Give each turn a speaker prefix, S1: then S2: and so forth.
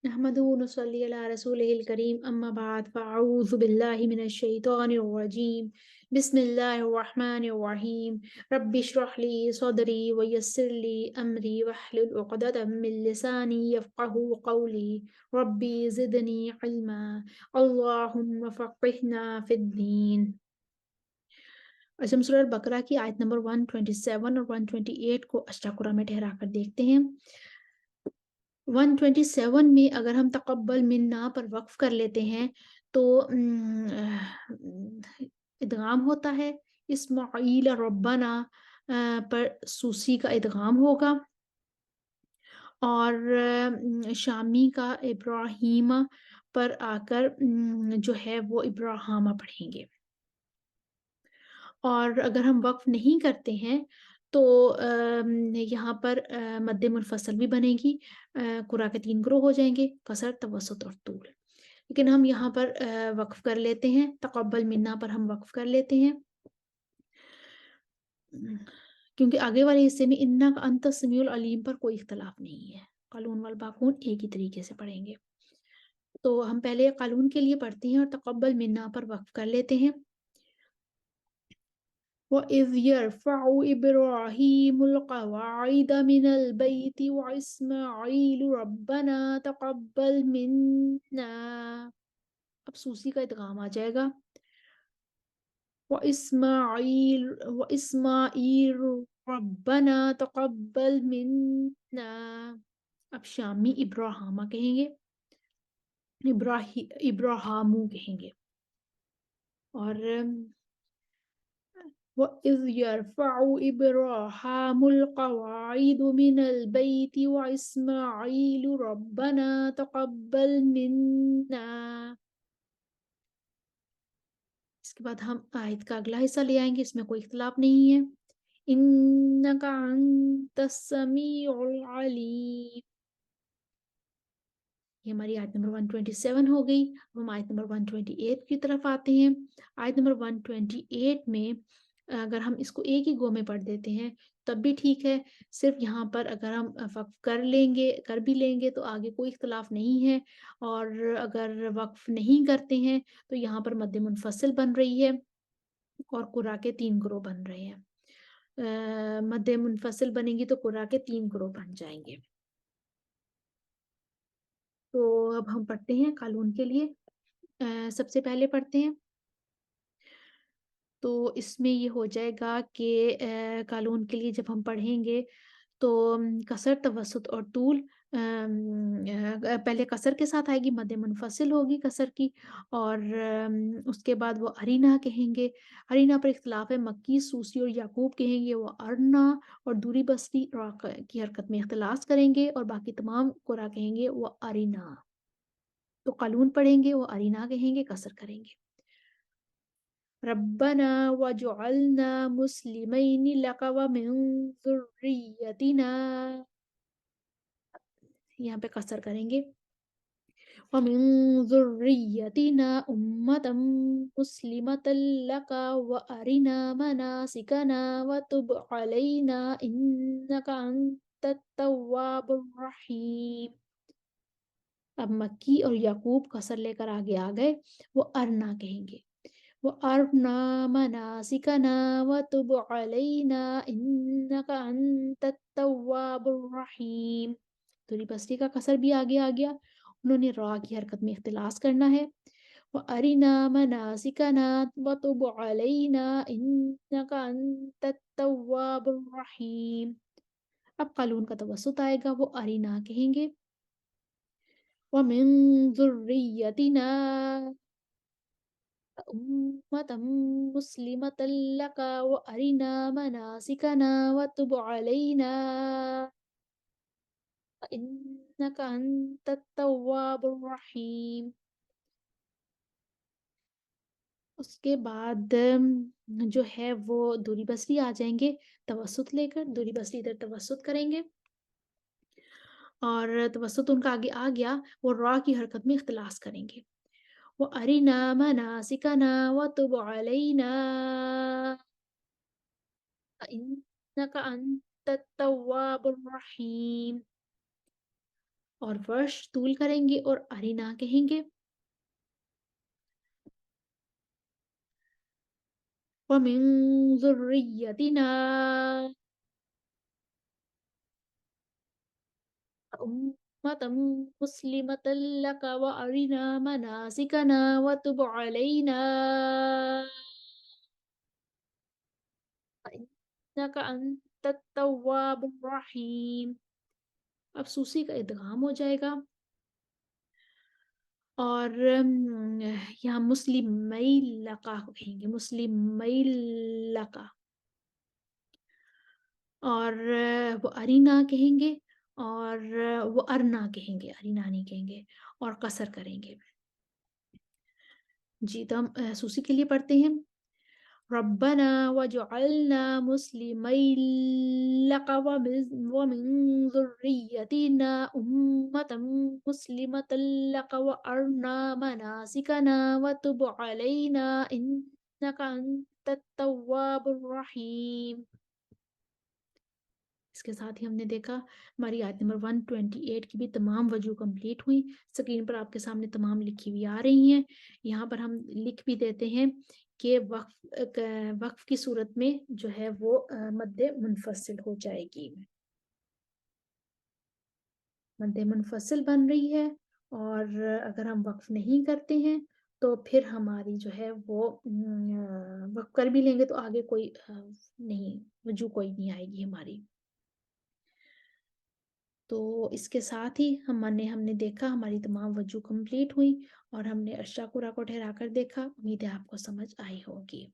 S1: नहमदुहु व नुसल्ली अला रसूलिहिल करीम अम्मा बाद फ़अऊज़ु बिल्लाहि मिनश शैतानिर रजीम बिस्मिल्लाहिर रहमानिर रहीम रब्बि इश्रह ली सदरी व यस्सिर ली अमरी वहलुल उक़दतम मिन लिसानी यफ़क़हू क़ौली रब्बी ज़िदनी इल्मा अल्लाहुम्मा फ़क़्हिना फ़िद्दीन। आज हम सूरह बकरा की आयत नंबर 127 और 128 को अष्टाकुरा में ठहरा कर देखते हैं। 127 में अगर हम तक़ब्बल मिन्ना पर वक़्फ़ कर लेते हैं तो इदगाम होता है। इस्माईल रब्बना पर सूसी का इदगाम होगा और शामी का इब्राहीमा पर आकर जो है वो इब्राहामा पढ़ेंगे। और अगर हम वक़्फ़ नहीं करते हैं तो यहाँ पर मद्दे मुनफ़सल भी बनेगी। क़ुरा के 3 ग्रोह हो जाएँगे, कसर, तवस्सुत और तूल। लेकिन हम यहाँ पर वक़्फ़ कर लेते हैं, तक़ब्बल मिन्ना पर हम वक़्फ़ कर लेते हैं। क्योंकि आगे वाले हिस्से में इन्नका अंत समीउल अलीम पर कोई इख्तिलाफ़ नहीं है। क़ालून वल बाक़ून एक ही तरीके से पढ़ेंगे। तो हम पहले क़ालून के लिए पढ़ते हैं और तक़ब्बल मिन्ना पर वक़्फ़ कर लेते हैं। وَإِذْ يَرْفَعُ إِبْرَاهِيمُ الْقَوَاعِدَ مِنَ الْبَيْتِ وَإِسْمَاعِيلُ رَبَّنَا تَقَبَّلْ مِنَّا। अब सूसी का इदगाम आ जाएगा। وَإِسْمَاعِيلُ رَبَّنَا تَقَبَّلْ मिन्ना। अब शामी इब्राहामा कहेंगे, इब्राहामू कहेंगे। और وَإِذْ يَرْفَعُ إِبْرَاهِيمُ الْقَوَاعِدَ مِنَ الْبَيْتِ وَإِسْمَاعِيلُ رَبَّنَا تَقَبَّلْ مِنَّا। इसके बाद हम आयत का अगला हिस्सा ले आएंगे, इसमें कोई इख्तिलाफ नहीं है। इन्नका अंतस समीउल अलीम। ये हमारी आयत नंबर 127 हो गई। अब हम आयत नंबर 128 की तरफ आते हैं। आयत नंबर 128 में अगर हम इसको एक ही गो में पढ़ देते हैं तब भी ठीक है। सिर्फ यहाँ पर अगर हम वक्फ कर भी लेंगे तो आगे कोई इख्तिलाफ नहीं है। और अगर वक्फ नहीं करते हैं तो यहाँ पर मद्दे मुनफसिल बन रही है और कुरा के 3 ग्रोह बन रहे हैं। मद्दे मुनफसिल बनेंगी तो कुरा के 3 ग्रोह बन जाएंगे। तो अब हम पढ़ते हैं कानून के लिए। सबसे पहले पढ़ते हैं तो इसमें ये हो जाएगा कि कानून के लिए जब हम पढ़ेंगे तो कसर, तवसुत और तूल पहले कसर के साथ आएगी, मद्दे मुनफसिल होगी कसर की। और उसके बाद वो अरीना कहेंगे। अरीना पर इख्तिलाफ है, मक्की, सूसी और याकूब कहेंगे वो अरना। और दूरी बसरी की हरकत में इख्तिलास करेंगे और बाकी तमाम कुरा कहेंगे वो अरीना। तो कानून पढ़ेंगे वो अरीना कहेंगे, कसर करेंगे। रब्बना वजअलना मुस्लिमैनि लक व मिन ज़ुर्रिय्यतिना। यहाँ पे कसर करेंगे। व मिन ज़ुर्रिय्यतिना उम्मतम मुस्लिमतल लक व अरिना मनासिकना व तुब अलैना इन्नका अंतत तव्वाबुर रहीम। अब मक्की और याकूब कसर लेकर आगे आ गए, वो अरना कहेंगे। वो अरना मनासिकना व तुब अलैना इन्नका अंतत तव्वाबुर रहीम। दूरी बसरी का कसर भी आगे आ गया, उन्होंने रा की हरकत में इख्तिलास करना है। व अरिना मनासिकना व तुब अलैना इन्नका अंतत तव्वाबुर रहीम। अब कालून का तवस्सुत आएगा, वो अरिना कहेंगे। वमिन ज़ुर्रिय्यतिना उम्मतम मुस्लिमतल लक व अरिना मनासिकना व तुब अलैना इन्नका अंतत तव्वाबुर रहीम। उसके बाद जो है वो दूरी बसरी आ जाएंगे तवस्सुत लेकर। दूरी बसरी इधर तवस्सुत करेंगे और तवस्सुत उनका आगे आ गया, वो रा की हरकत में इख्तिलास करेंगे। वो अरिना मनासिकना व तुब अलैना इन्नका अंतत तव्वाबुर रहीम। اور ورش طول کریں گے اور ارینا کہیں گے. وَمِن ذُرِّيَّتِنَا أُمَّةً مُّسْلِمَةً لَّكَ وَأَرِنَا مَنَاسِكَنَا وَتُبْ عَلَيْنَا إِنَّكَ أَنتَ التَّوَّابُ الرَّحِيمُ. اب سوسی کا ادغام ہو جائے گا اور یہاں مسلم لقا کو کہیں گے، مسلم لقا. اور وہ ارینا کہیں گے اور وہ ارنا کہیں گے، ارینا نہیں کہیں گے اور قصر کریں گے. جی تو ہم سوسی کے لیے پڑھتے ہیں. ربنا وجعلنا مسلمين لك ومن ذريتنا أمة مسلمة لك وأرنا مناسكنا وتب علينا إنك أنت التواب الرحيم. اس کے ساتھ ہی ہم نے دیکھا ہماری آیت نمبر 128 کی بھی تمام وجوہ کمپلیٹ ہوئی. اسکرین پر آپ کے سامنے تمام لکھی ہوئی آ رہی ہیں. یہاں پر ہم لکھ بھی دیتے ہیں کہ وقف کی صورت میں جو ہے وہ مد منفصل ہو جائے گی، مد منفصل بن رہی ہے. اور اگر ہم وقف نہیں کرتے ہیں تو پھر ہماری جو ہے وہ وقف کر بھی لیں گے تو آگے کوئی نہیں، وجوہ کوئی نہیں آئے گی ہماری. تو اس کے ساتھ ہی ہم نے دیکھا ہماری تمام وجوہ کمپلیٹ ہوئی اور ہم نے اشرا قرا کو ٹھہرا کر دیکھا. امید ہے آپ کو سمجھ آئی ہوگی.